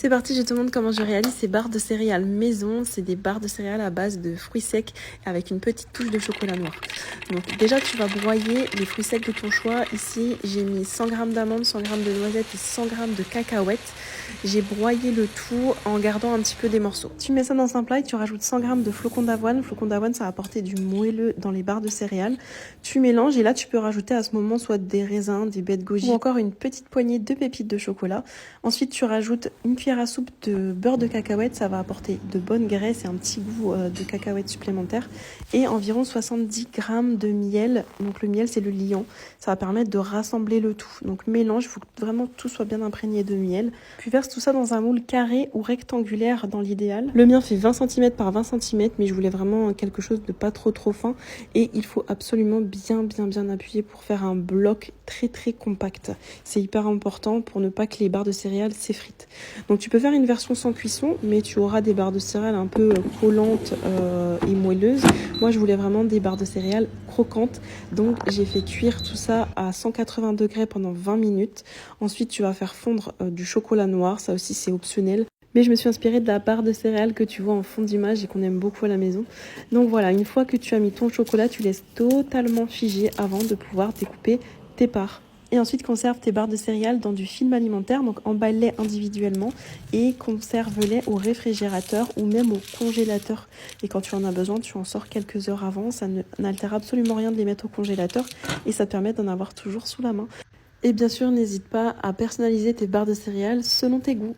C'est parti, je te montre comment je réalise ces barres de céréales maison. C'est des barres de céréales à base de fruits secs avec une petite touche de chocolat noir. Donc déjà, tu vas broyer les fruits secs de ton choix. Ici, j'ai mis 100 g d'amandes, 100 g de noisettes et 100 g de cacahuètes. J'ai broyé le tout en gardant un petit peu des morceaux. Tu mets ça dans un plat et tu rajoutes 100 g de flocons d'avoine. Flocons d'avoine, ça va apporter du moelleux dans les barres de céréales. Tu mélanges et là, tu peux rajouter à ce moment soit des raisins, des baies de goji ou encore une petite poignée de pépites de chocolat. Ensuite, tu rajoutes une cuillère à soupe de beurre de cacahuète, ça va apporter de bonnes graisses et un petit goût de cacahuète supplémentaire, et environ 70 g de miel. Donc le miel, c'est le liant, ça va permettre de rassembler le tout. Donc mélange, il faut que vraiment tout soit bien imprégné de miel. Puis verse tout ça dans un moule carré ou rectangulaire dans l'idéal. Le mien fait 20 cm par 20 cm, mais je voulais vraiment quelque chose de pas trop fin, et il faut absolument bien appuyer pour faire un bloc très compact. C'est hyper important pour ne pas que les barres de céréales s'effritent. Donc tu peux faire une version sans cuisson, mais tu auras des barres de céréales un peu collantes et moelleuses. Moi, je voulais vraiment des barres de céréales croquantes, donc j'ai fait cuire tout ça à 180 degrés pendant 20 minutes. Ensuite, tu vas faire fondre du chocolat noir, ça aussi c'est optionnel. Mais je me suis inspirée de la barre de céréales que tu vois en fond d'image et qu'on aime beaucoup à la maison. Donc voilà, une fois que tu as mis ton chocolat, tu laisses totalement figer avant de pouvoir découper tes parts. Et ensuite, conserve tes barres de céréales dans du film alimentaire, donc emballe-les individuellement et conserve-les au réfrigérateur ou même au congélateur. Et quand tu en as besoin, tu en sors quelques heures avant. Ça n'altère absolument rien de les mettre au congélateur et ça te permet d'en avoir toujours sous la main. Et bien sûr, n'hésite pas à personnaliser tes barres de céréales selon tes goûts.